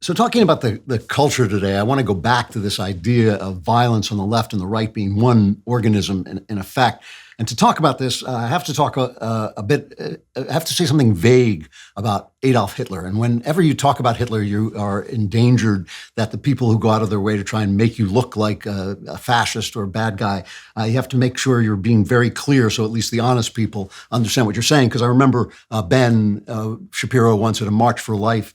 So talking about the culture today, I want to go back to this idea of violence on the left and the right being one organism in effect. And to talk about this, I have to talk a bit, I have to say something vague about Adolf Hitler. And whenever you talk about Hitler, you are endangered that the people who go out of their way to try and make you look like a fascist or a bad guy, you have to make sure you're being very clear so at least the honest people understand what you're saying. Because I remember Ben Shapiro once at a March for Life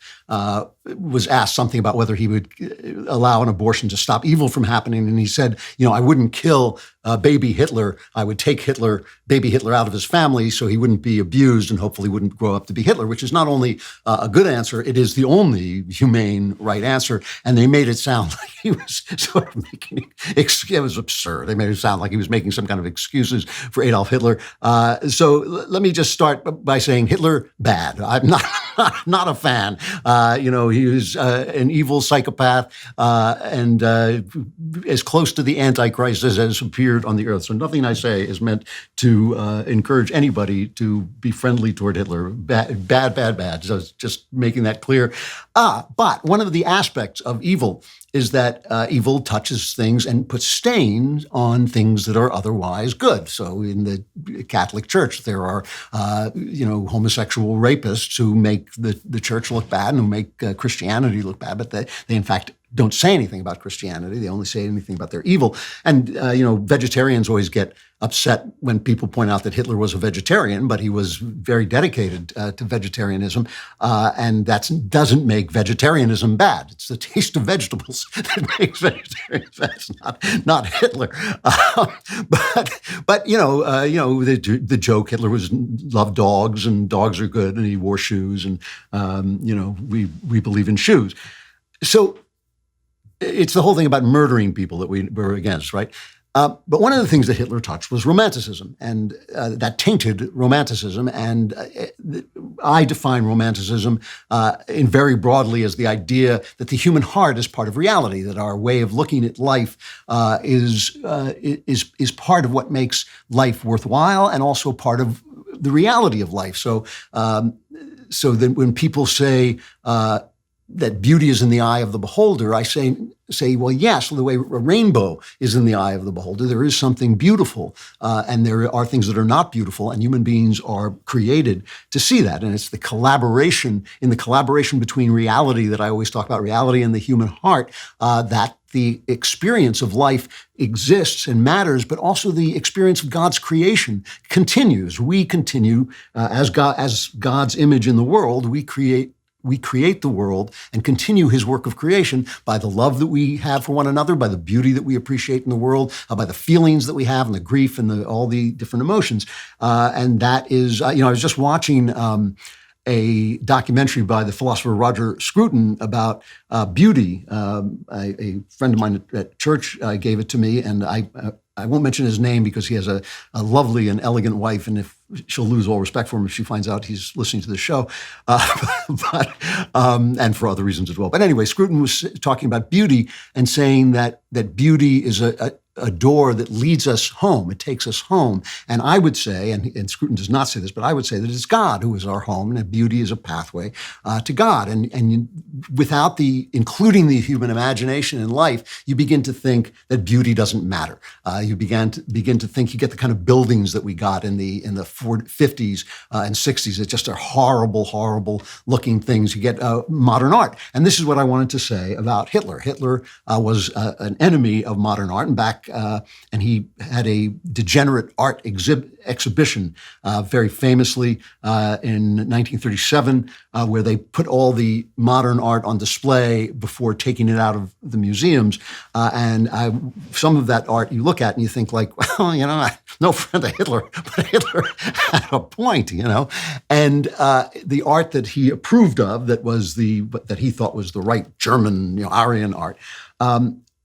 was asked something about whether he would allow an abortion to stop evil from happening. And he said, I wouldn't kill baby Hitler. I would take baby Hitler out of his family so he wouldn't be abused and hopefully wouldn't grow up to be Hitler, which is not only a good answer, it is the only humane, right answer. And they made it sound like he was sort of it was absurd. They made it sound like he was making some kind of excuses for Adolf Hitler. So let me just start by saying Hitler, bad. I'm not a fan. He was an evil psychopath and as close to the Antichrist as has appeared on the earth. So nothing I say is meant to encourage anybody to be friendly toward Hitler. Bad. So just making that clear. But one of the aspects of evil is that evil touches things and puts stains on things that are otherwise good. So in the Catholic Church, there are, homosexual rapists who make the church look bad and who make Christianity look bad, but they in fact don't say anything about Christianity. They only say anything about their evil. And, vegetarians always get upset when people point out that Hitler was a vegetarian, but he was very dedicated to vegetarianism. And that doesn't make vegetarianism bad. It's the taste of vegetables that makes vegetarians bad. It's not Hitler. But the joke, Hitler loved dogs and dogs are good and he wore shoes and, we believe in shoes. So it's the whole thing about murdering people that we were against, right? But one of the things that Hitler touched was Romanticism, and that tainted Romanticism. And I define Romanticism in very broadly as the idea that the human heart is part of reality, that our way of looking at life is part of what makes life worthwhile, and also part of the reality of life. So that when people say that beauty is in the eye of the beholder, I say, well, yes, the way a rainbow is in the eye of the beholder, there is something beautiful, and there are things that are not beautiful, and human beings are created to see that. And it's the collaboration between reality that I always talk about, reality and the human heart, that the experience of life exists and matters, but also the experience of God's creation continues. We continue, as God's image in the world, we create the world and continue his work of creation by the love that we have for one another, by the beauty that we appreciate in the world, by the feelings that we have and the grief and all the different emotions. And that is, I was just watching a documentary by the philosopher Roger Scruton about beauty. A friend of mine at church gave it to me, and I won't mention his name because he has a lovely and elegant wife, and if she'll lose all respect for him if she finds out he's listening to the show, and for other reasons as well. But anyway, Scruton was talking about beauty and saying that beauty is a door that leads us home. It takes us home. And I would say, and Scruton does not say this, but I would say that it's God who is our home, and that beauty is a pathway to God. And without including the human imagination in life, you begin to think that beauty doesn't matter. You begin to think you get the kind of buildings that we got in the 50s and 60s that just are horrible, horrible looking things. You get modern art. And this is what I wanted to say about Hitler. Hitler was an enemy of modern art, and he had a degenerate art exhibition, very famously in 1937, where they put all the modern art on display before taking it out of the museums. And some of that art you look at and you think like, well, no friend of Hitler, but Hitler had a point, And the art that he approved of, that he thought was the right German, Aryan art,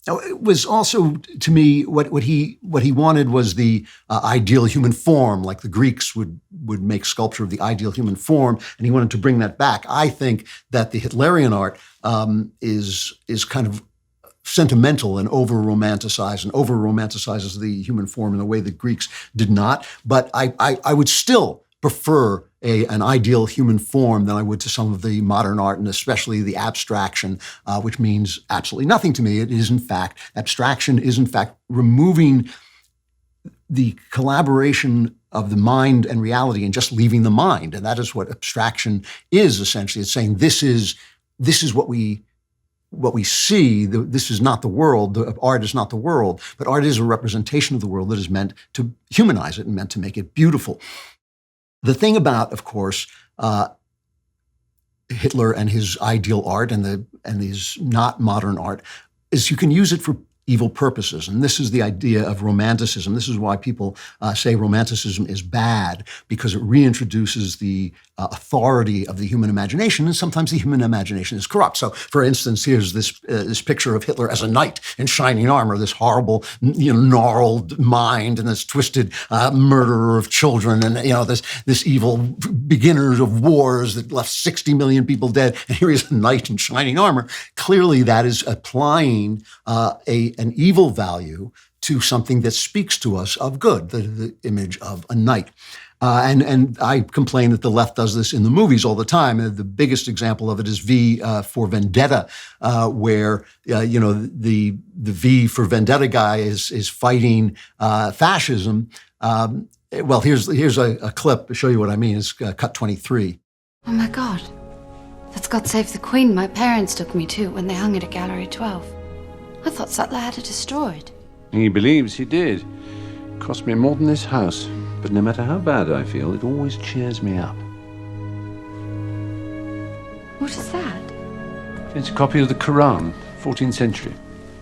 it was also, to me, what he wanted was the ideal human form, like the Greeks would make sculpture of the ideal human form, and he wanted to bring that back. I think that the Hitlerian art is kind of sentimental and over-romanticizes the human form in a way that Greeks did not. But I would still prefer an ideal human form than I would to some of the modern art, and especially the abstraction, which means absolutely nothing to me. It is, in fact, abstraction is, in fact, removing the collaboration of the mind and reality and just leaving the mind. And that is what abstraction is, essentially. It's saying this is what we see. This is not the world. Art is not the world, but art is a representation of the world that is meant to humanize it and meant to make it beautiful. The thing about, of course, Hitler and his ideal art and his not modern art is you can use it for evil purposes. And this is the idea of Romanticism. This is why people say Romanticism is bad, because it reintroduces the authority of the human imagination, and sometimes the human imagination is corrupt. So, for instance, here's this picture of Hitler as a knight in shining armor, this horrible, gnarled mind, and this twisted murderer of children, and this evil beginner of wars that left 60 million people dead. And here he is, a knight in shining armor. Clearly, that is applying an evil value to something that speaks to us of good, the image of a knight. And I complain that the left does this in the movies all the time. The biggest example of it is V for Vendetta, where the V for Vendetta guy is fighting fascism. Well, here's a clip to show you what I mean. It's cut 23. Oh my God, that's God Save the Queen my parents took me to when they hung it at Gallery 12. I thought Sutler had it destroyed. He believes he did. Cost me more than this house. But no matter how bad I feel, it always cheers me up. What is that? It's a copy of the Quran, 14th century.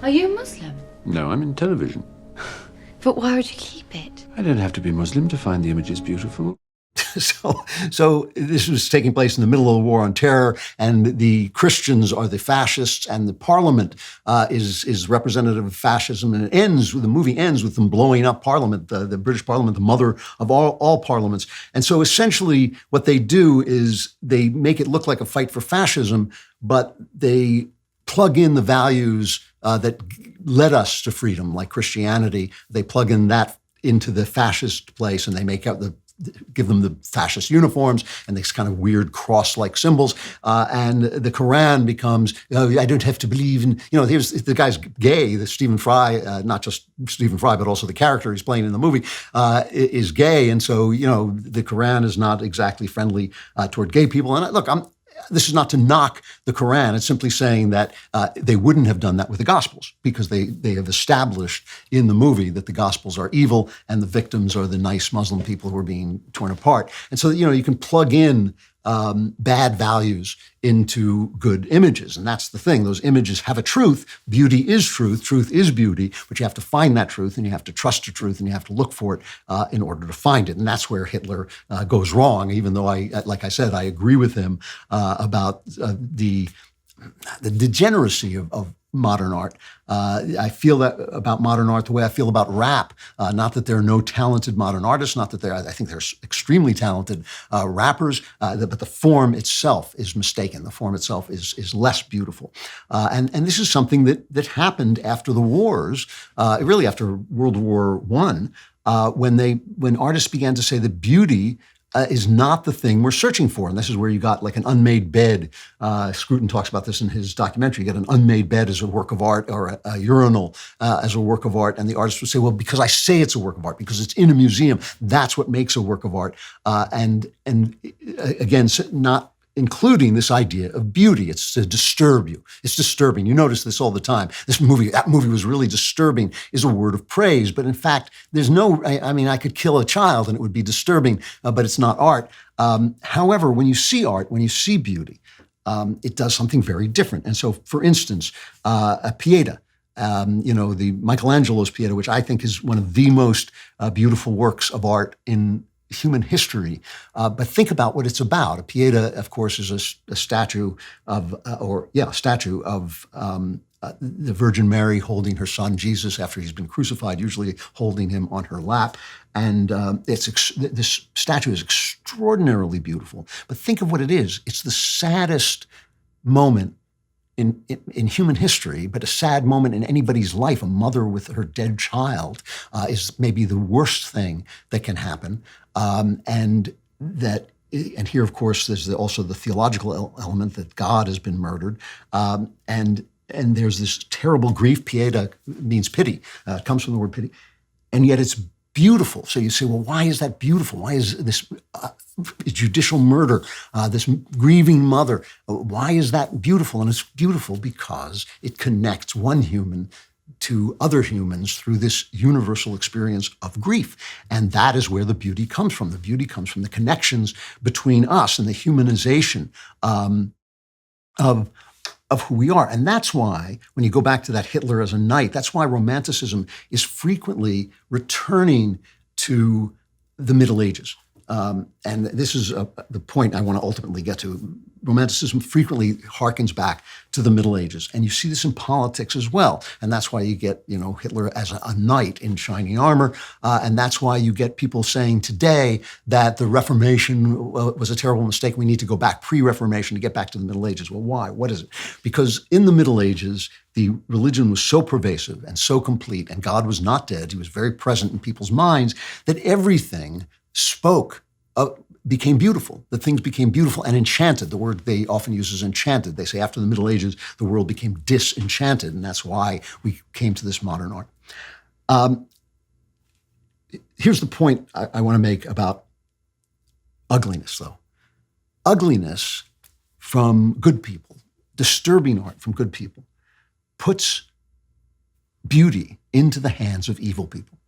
Are you a Muslim? No, I'm in television. But why would you keep it? I don't have to be Muslim to find the images beautiful. So this was taking place in the middle of the War on Terror, and the Christians are the fascists, and the Parliament is representative of fascism, and the movie ends with them blowing up Parliament, the British Parliament, the mother of all parliaments. And so essentially what they do is they make it look like a fight for fascism, but they plug in the values that led us to freedom, like Christianity. They plug in that into the fascist place, and they give them the fascist uniforms and these kind of weird cross-like symbols. And the Quran becomes, I don't have to believe in, here's the guy's gay, the Stephen Fry, not just Stephen Fry, but also the character he's playing in the movie, is gay. And so, the Quran is not exactly friendly toward gay people. And look, this is not to knock the Quran. It's simply saying that they wouldn't have done that with the Gospels, because they have established in the movie that the Gospels are evil and the victims are the nice Muslim people who are being torn apart. And so, you can plug in bad values into good images. And that's the thing. Those images have a truth. Beauty is truth. Truth is beauty. But you have to find that truth, and you have to trust the truth, and you have to look for it in order to find it. And that's where Hitler goes wrong, even though like I said, I agree with him about the degeneracy of modern art. I feel that about modern art the way I feel about rap. Not that there are no talented modern artists, not that I think there's extremely talented rappers, but the form itself is mistaken. The form itself is less beautiful. And this is something that happened after the wars, really after World War I, when artists began to say that beauty is not the thing we're searching for. And this is where you got like an unmade bed. Scruton talks about this in his documentary. You get an unmade bed as a work of art, or a urinal as a work of art. And the artist would say, well, because I say it's a work of art, because it's in a museum, that's what makes a work of art. And again, not including this idea of beauty. It's to disturb you. It's disturbing. You notice this all the time. That movie was really disturbing is a word of praise. But in fact, there's I could kill a child and it would be disturbing, but it's not art. However, when you see art, when you see beauty, it does something very different. And so, for instance, a Pieta, the Michelangelo's Pieta, which I think is one of the most beautiful works of art in human history. But think about what it's about. A Pieta, of course, is a statue of, the Virgin Mary holding her son Jesus after he's been crucified, usually holding him on her lap. And this statue is extraordinarily beautiful. But think of what it is. It's the saddest moment in human history, but a sad moment in anybody's life. A mother with her dead child is maybe the worst thing that can happen. And that, and here, of course, there's also the theological element that God has been murdered, and there's this terrible grief. Pieta means pity. It comes from the word pity, and yet it's beautiful. So you say, well, why is that beautiful? Why is this judicial murder, this grieving mother, why is that beautiful? And it's beautiful because it connects one human to other humans through this universal experience of grief. And that is where the beauty comes from. The beauty comes from the connections between us and the humanization of who we are. And that's why, when you go back to that Hitler as a knight, that's why Romanticism is frequently returning to the Middle Ages. And this is the point I want to ultimately get to. Romanticism frequently harkens back to the Middle Ages. And you see this in politics as well. And that's why you get, Hitler as a knight in shining armor. And that's why you get people saying today that the Reformation was a terrible mistake. We need to go back pre-Reformation to get back to the Middle Ages. Well, why? What is it? Because in the Middle Ages, the religion was so pervasive and so complete, and God was not dead. He was very present in people's minds, that everything became beautiful. The things became beautiful and enchanted. The word they often use is enchanted. They say after the Middle Ages, the world became disenchanted, and that's why we came to this modern art. Here's the point I want to make about ugliness, though. Ugliness from good people, disturbing art from good people, puts beauty into the hands of evil people.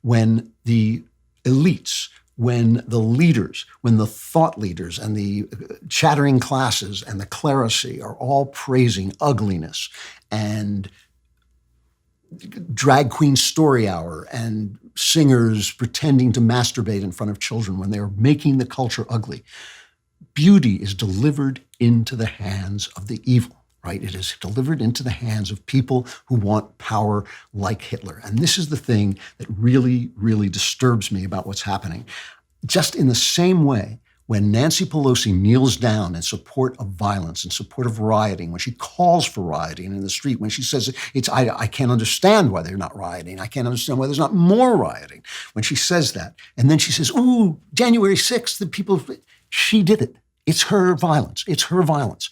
When the elites, when the leaders, when the thought leaders and the chattering classes and the clerisy are all praising ugliness and drag queen story hour and singers pretending to masturbate in front of children when they're making the culture ugly, beauty is delivered into the hands of the evil. Right? It is delivered into the hands of people who want power like Hitler. And this is the thing that really, really disturbs me about what's happening. Just in the same way, when Nancy Pelosi kneels down in support of violence, in support of rioting, when she calls for rioting in the street, when she says, I can't understand why they're not rioting. I can't understand why there's not more rioting. When she says that, and then she says, ooh, January 6th, the people, she did it. It's her violence. It's her violence.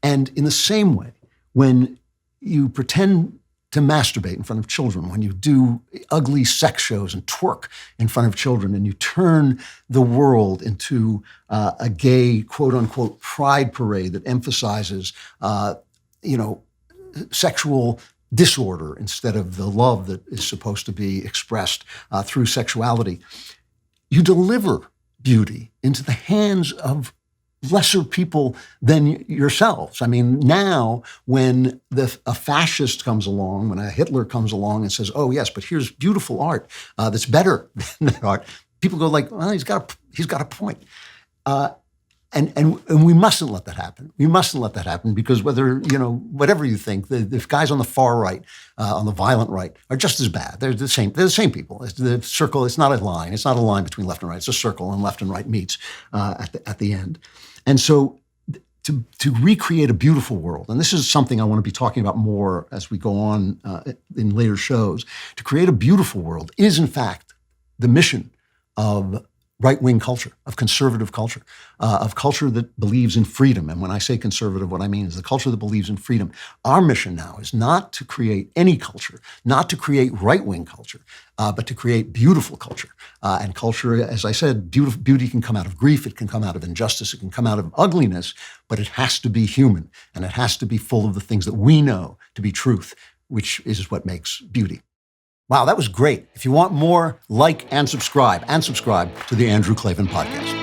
And in the same way, when you pretend to masturbate in front of children, when you do ugly sex shows and twerk in front of children, and you turn the world into a gay, quote unquote, pride parade that emphasizes, sexual disorder instead of the love that is supposed to be expressed through sexuality, you deliver beauty into the hands of lesser people than yourselves. I mean, now when a fascist comes along, when a Hitler comes along and says, oh, yes, but here's beautiful art that's better than that art, people go like, well, he's got a point. And we mustn't let that happen. We mustn't let that happen because whatever you think, the guys on the far right, on the violent right, are just as bad. They're the same. They're the same people. It's the circle. It's not a line. It's not a line between left and right. It's a circle, and left and right meets at the end. And so to recreate a beautiful world, and this is something I want to be talking about more as we go on in later shows, to create a beautiful world is, in fact, the mission of right-wing culture, of conservative culture, of culture that believes in freedom. And when I say conservative, what I mean is the culture that believes in freedom. Our mission now is not to create any culture, not to create right-wing culture, but to create beautiful culture. And culture, as I said, beauty can come out of grief, it can come out of injustice, it can come out of ugliness, but it has to be human, and it has to be full of the things that we know to be truth, which is what makes beauty. Wow, that was great. If you want more, like and subscribe to the Andrew Klavan Podcast.